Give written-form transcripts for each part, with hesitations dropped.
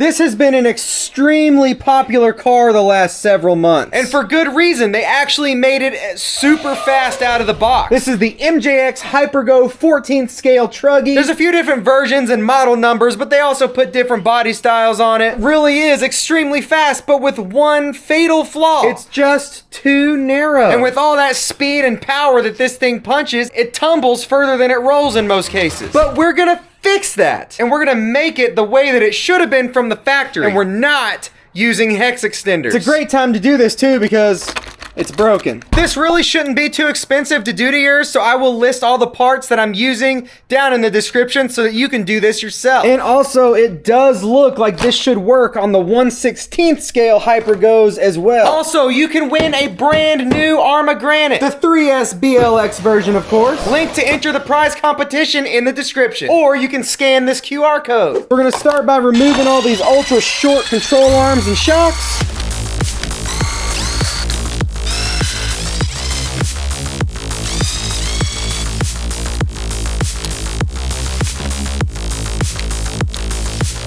This has been an extremely popular car the last several months. And for good reason. They actually made it super fast out of the box. This is the MJX HyperGo 14th scale truggy. There's a few different versions and model numbers, but they also put different body styles on it. It really is extremely fast, but with one fatal flaw. It's just too narrow. And with all that speed and power that this thing punches, it tumbles further than it rolls in most cases. But we're gonna fix that. And we're gonna make it the way that it should have been from the factory. And we're not using hex extenders. It's a great time to do this too because it's broken. This really shouldn't be too expensive to do to yours, so I will list all the parts that I'm using down in the description so that you can do this yourself. And also, it does look like this should work on the 1/16th scale HyperGos as well. Also, you can win a brand new Arma Granite. The 3S BLX version, of course. Link to enter the prize competition in the description. Or you can scan this QR code. We're gonna start by removing all these ultra short control arms and shocks.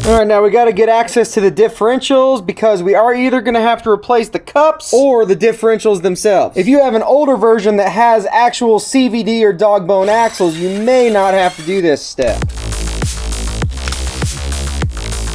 All right, now we got to get access to the differentials because we are either going to have to replace the cups or the differentials themselves. If you have an older version that has actual CVD or dog bone axles, you may not have to do this step.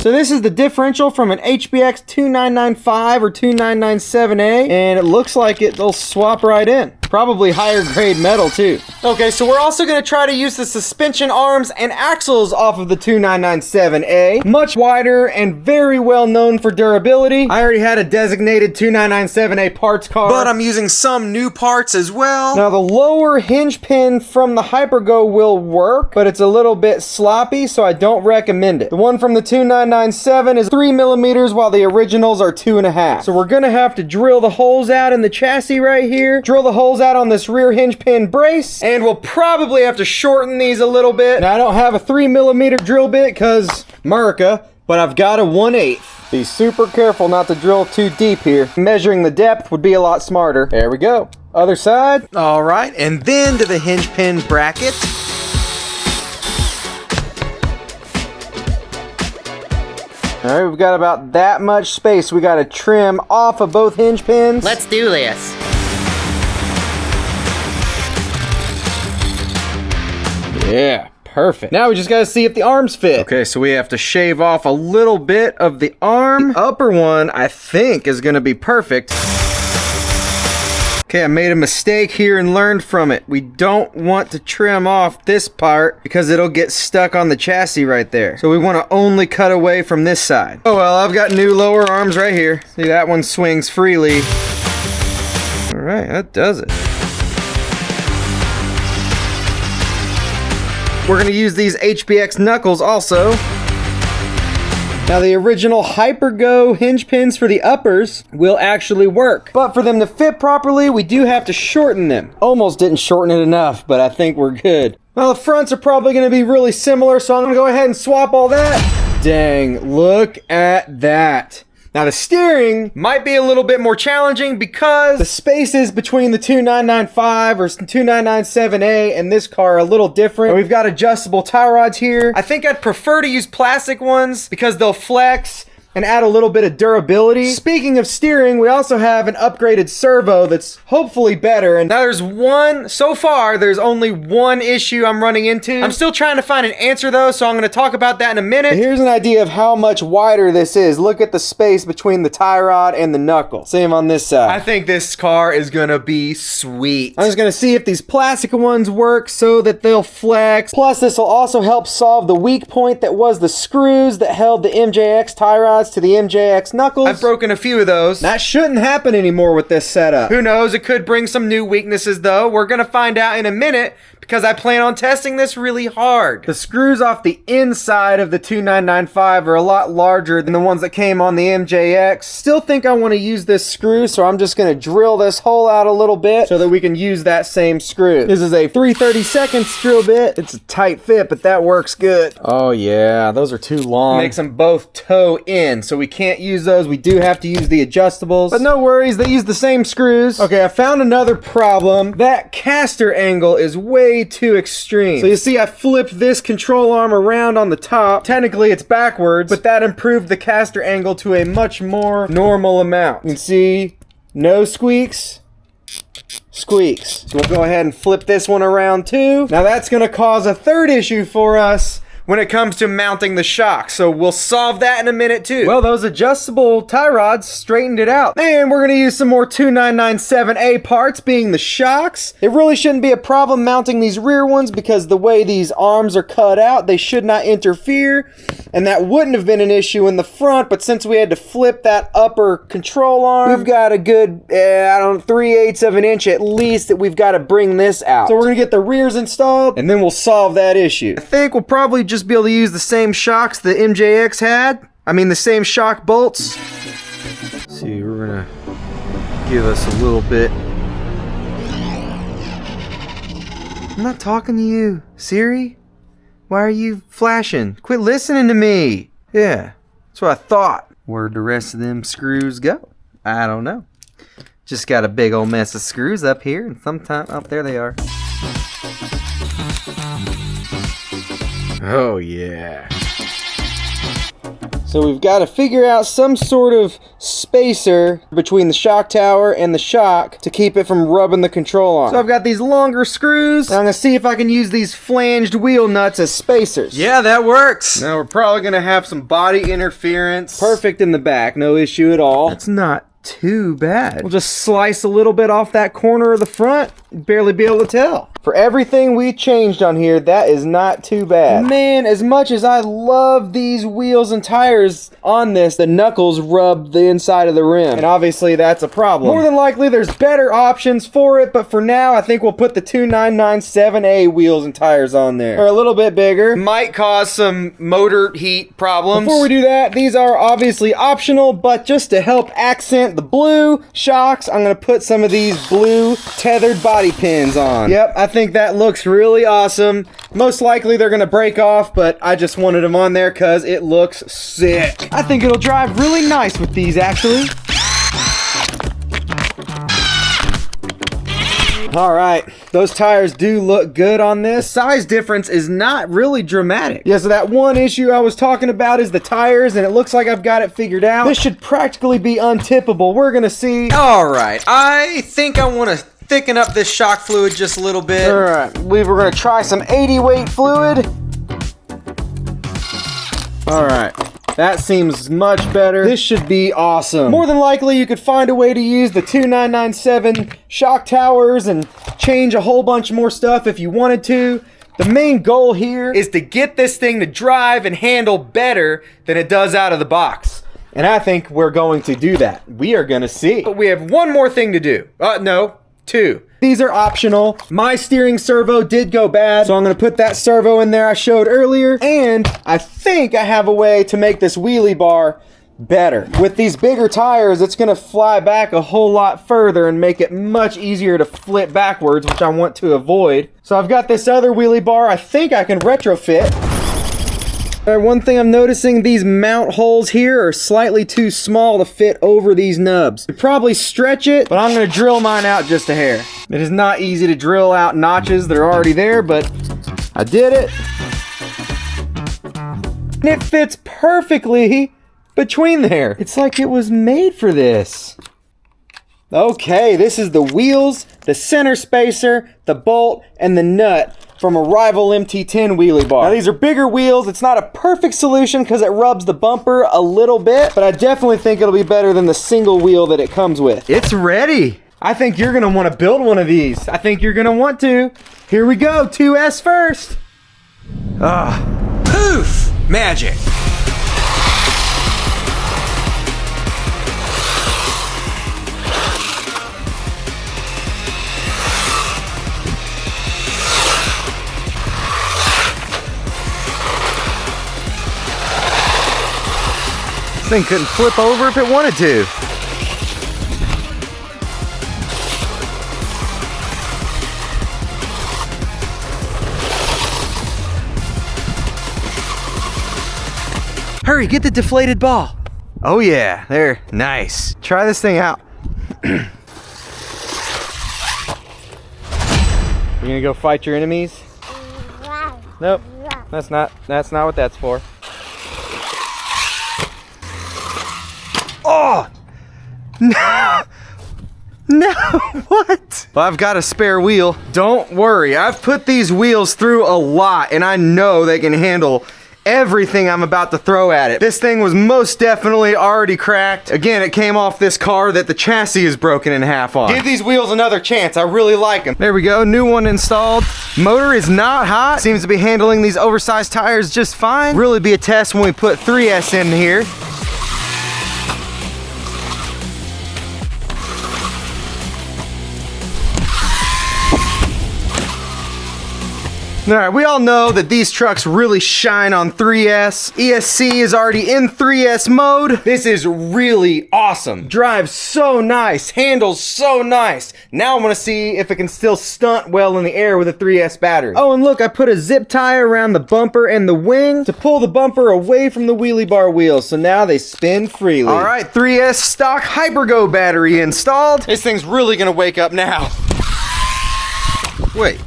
So this is the differential from an HBX 2995 or 2997A, and it looks like it'll swap right in. Probably higher grade metal too. Okay, so we're also gonna try to use the suspension arms and axles off of the 2997A. Much wider and very well known for durability. I already had a designated 2997A parts car, but I'm using some new parts as well. Now the lower hinge pin from the HyperGo will work, but it's a little bit sloppy, so I don't recommend it. The one from the 2997 is 3 millimeters, while the originals are 2.5. So we're gonna have to drill the holes out in the chassis right here, drill the holes out on this rear hinge pin brace, and we'll probably have to shorten these a little bit. Now I don't have a 3 millimeter drill bit because America, but I've got a 1/8. Be super careful not to drill too deep here. Measuring the depth would be a lot smarter. There we go. Other side. All right, and then to the hinge pin bracket. All right, we've got about that much space we got to trim off of both hinge pins. Let's do this. Yeah, perfect. Now we just gotta see if the arms fit. Okay, so we have to shave off a little bit of the arm. The upper one, I think, is gonna be perfect. Okay, I made a mistake here and learned from it. We don't want to trim off this part because it'll get stuck on the chassis right there. So we want to only cut away from this side. Oh well, I've got new lower arms right here. See, that one swings freely. All right, that does it. We're gonna use these HBX knuckles also. Now the original HyperGo hinge pins for the uppers will actually work, but for them to fit properly, we do have to shorten them. Almost didn't shorten it enough, but I think we're good. Well, the fronts are probably gonna be really similar, so I'm gonna go ahead and swap all that. Dang, look at that. Now the steering might be a little bit more challenging because the spaces between the 2995 or 2997A and this car are a little different. We've got adjustable tie rods here. I think I'd prefer to use plastic ones because they'll flex and add a little bit of durability. Speaking of steering, we also have an upgraded servo that's hopefully better. And now so far, there's only one issue I'm running into. I'm still trying to find an answer though, so I'm gonna talk about that in a minute. Here's an idea of how much wider this is. Look at the space between the tie rod and the knuckle. Same on this side. I think this car is gonna be sweet. I'm just gonna see if these plastic ones work so that they'll flex. Plus, this will also help solve the weak point that was the screws that held the MJX tie rods to the MJX knuckles. I've broken a few of those. That shouldn't happen anymore with this setup. Who knows? It could bring some new weaknesses though. We're gonna find out in a minute because I plan on testing this really hard. The screws off the inside of the 2995 are a lot larger than the ones that came on the MJX. Still think I want to use this screw, so I'm just going to drill this hole out a little bit so that we can use that same screw. This is a 3/32 drill bit. It's a tight fit, but that works good. Oh yeah, those are too long. Makes them both toe in, so we can't use those. We do have to use the adjustables. But no worries, they use the same screws. Okay, I found another problem. That caster angle is way way too extreme. So you see I flipped this control arm around on the top. Technically it's backwards, but that improved the caster angle to a much more normal amount. You can see no squeaks. Squeaks. So we'll go ahead and flip this one around too. Now that's gonna cause a third issue for us when it comes to mounting the shock, so we'll solve that in a minute too. Well, those adjustable tie rods straightened it out. And we're gonna use some more 2997A parts, being the shocks. It really shouldn't be a problem mounting these rear ones because the way these arms are cut out, they should not interfere. And that wouldn't have been an issue in the front, but since we had to flip that upper control arm, we've got a good, 3/8 of an inch at least that we've got to bring this out. So we're gonna get the rears installed, and then we'll solve that issue. I think we'll probably just be able to use the same shocks the MJX had. I mean, the same shock bolts. Let's see, we're gonna give us a little bit. I'm not talking to you, Siri. Why are you flashing? Quit listening to me. Yeah, that's what I thought. Where'd the rest of them screws go? I don't know. Just got a big old mess of screws up here, and sometime up there they are. Oh yeah. So we've got to figure out some sort of spacer between the shock tower and the shock to keep it from rubbing the control arm. So I've got these longer screws, and I'm going to see if I can use these flanged wheel nuts as spacers. Yeah, that works. Now we're probably going to have some body interference. Perfect in the back, no issue at all. That's not too bad. We'll just slice a little bit off that corner of the front, barely be able to tell. For everything we changed on here, that is not too bad. Man, as much as I love these wheels and tires on this, the knuckles rub the inside of the rim, and obviously that's a problem. More than likely there's better options for it, but for now I think we'll put the 2997A wheels and tires on there. They're a little bit bigger. Might cause some motor heat problems. Before we do that, these are obviously optional, but just to help accent the blue shocks, I'm gonna put some of these blue tethered body pins on. Yep, I think that looks really awesome. Most likely they're gonna break off, but I just wanted them on there because it looks sick. I think it'll drive really nice with these, actually. All right, those tires do look good on this. The size difference is not really dramatic. Yeah, so that one issue I was talking about is the tires, and it looks like I've got it figured out. This should practically be untippable. We're gonna see. All right, I think I want to thicken up this shock fluid just a little bit. All right, I believe we're gonna try some 80 weight fluid. All right. That seems much better. This should be awesome. More than likely, you could find a way to use the 2997 shock towers and change a whole bunch more stuff if you wanted to. The main goal here is to get this thing to drive and handle better than it does out of the box. And I think we're going to do that. We are going to see. But we have one more thing to do. No, two. These are optional. My steering servo did go bad, so I'm gonna put that servo in there I showed earlier, and I think I have a way to make this wheelie bar better. With these bigger tires, it's gonna fly back a whole lot further and make it much easier to flip backwards, which I want to avoid. So I've got this other wheelie bar I think I can retrofit. One thing I'm noticing, these mount holes here are slightly too small to fit over these nubs. You'd probably stretch it, but I'm gonna drill mine out just a hair. It is not easy to drill out notches that are already there, but I did it. And it fits perfectly between there. It's like it was made for this. Okay, this is the wheels, the center spacer, the bolt, and the nut from a rival MT10 wheelie bar. Now these are bigger wheels. It's not a perfect solution because it rubs the bumper a little bit, but I definitely think it'll be better than the single wheel that it comes with. It's ready. I think you're gonna want to build one of these. I think you're gonna want to. Here we go, 2S first. Poof! Magic. This thing couldn't flip over if it wanted to. Hurry, get the deflated ball. Oh yeah, there, nice. Try this thing out. You gonna go fight your enemies? Nope. That's not what that's for. Oh! No! No, what? Well, I've got a spare wheel. Don't worry, I've put these wheels through a lot and I know they can handle everything I'm about to throw at it. This thing was most definitely already cracked. Again, it came off this car that the chassis is broken in half on. Give these wheels another chance, I really like them. There we go, new one installed. Motor is not hot. Seems to be handling these oversized tires just fine. Really be a test when we put 3S in here. All right, we all know that these trucks really shine on 3S. ESC is already in 3S mode. This is really awesome. Drives so nice, handles so nice. Now I wanna see if it can still stunt well in the air with a 3S battery. Oh, and look, I put a zip tie around the bumper and the wing to pull the bumper away from the wheelie bar wheels, so now they spin freely. All right, 3S stock HyperGo battery installed. This thing's really gonna wake up now. Wait.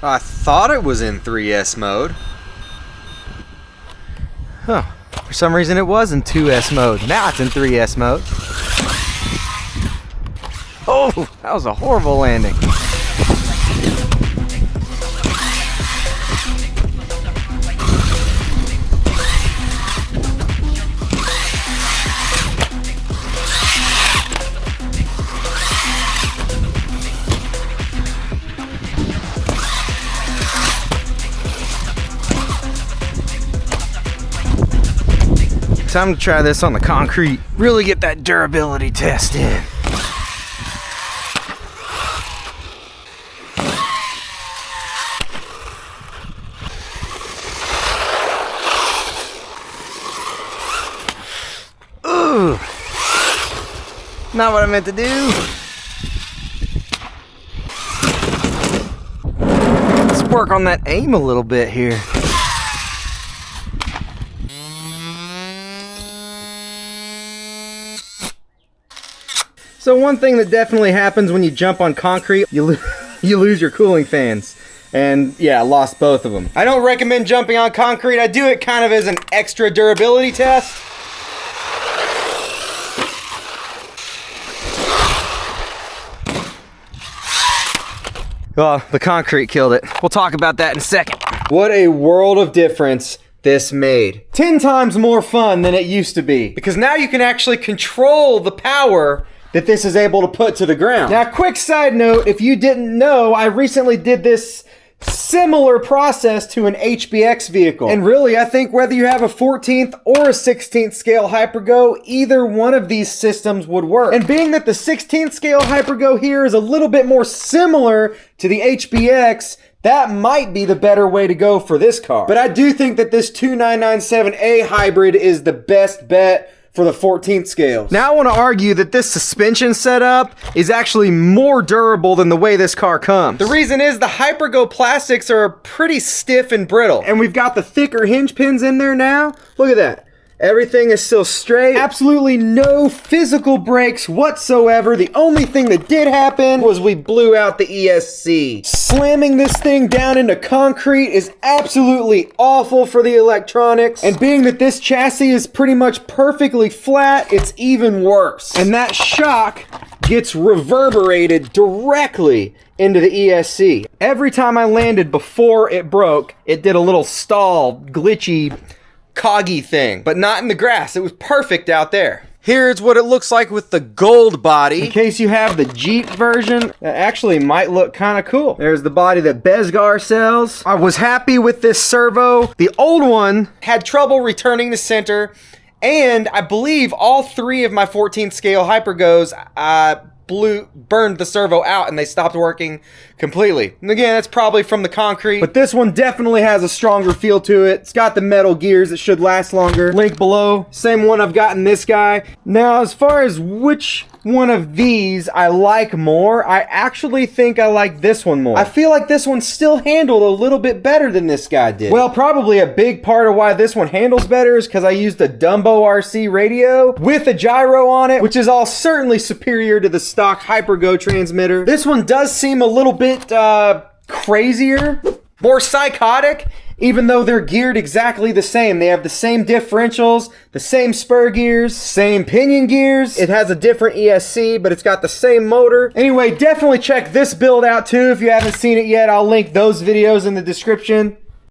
I thought it was in 3S mode. Huh. For some reason it was in 2S mode. Now it's in 3S mode. Oh, that was a horrible landing. Time to try this on the concrete. Really get that durability test in. Ooh, not what I meant to do. Let's work on that aim a little bit here. So one thing that definitely happens when you jump on concrete, you lose your cooling fans. And yeah, I lost both of them. I don't recommend jumping on concrete. I do it kind of as an extra durability test. Well, the concrete killed it. We'll talk about that in a second. What a world of difference this made. 10 times more fun than it used to be. Because now you can actually control the power that this is able to put to the ground. Now, quick side note, if you didn't know, I recently did this similar process to an HBX vehicle. And really, I think whether you have a 14th or a 16th scale HyperGo, either one of these systems would work. And being that the 16th scale HyperGo here is a little bit more similar to the HBX, that might be the better way to go for this car. But I do think that this 2997A hybrid is the best bet for the 14th scales. Now I want to argue that this suspension setup is actually more durable than the way this car comes. The reason is the HyperGo plastics are pretty stiff and brittle. And we've got the thicker hinge pins in there now. Look at that. Everything is still straight. Absolutely no physical brakes whatsoever. The only thing that did happen was we blew out the ESC. Slamming this thing down into concrete is absolutely awful for the electronics. And being that this chassis is pretty much perfectly flat, it's even worse. And that shock gets reverberated directly into the ESC. Every time I landed before it broke, it did a little stall, glitchy, coggy thing, but not in the grass. It was perfect out there. Here's what it looks like with the gold body. In case you have the Jeep version, that actually might look kind of cool. There's the body that Bezgar sells. I was happy with this servo. The old one had trouble returning to center, and I believe all 3 of my 14th scale HyperGos burned the servo out and they stopped working completely. And again, that's probably from the concrete, but this one definitely has a stronger feel to it. It's got the metal gears that should last longer. Link below. Same one I've got in this guy. Now, as far as which one of these I like more, I actually think I like this one more. I feel like this one still handled a little bit better than this guy did. Well, probably a big part of why this one handles better is because I used a Dumbo RC radio with a gyro on it, which is all certainly superior to the stock HyperGo transmitter. This one does seem a little bit crazier, more psychotic, even though they're geared exactly the same. They have the same differentials, the same spur gears, same pinion gears. It has a different ESC, but it's got the same motor. Anyway, definitely check this build out too if you haven't seen it yet. I'll link those videos in the description.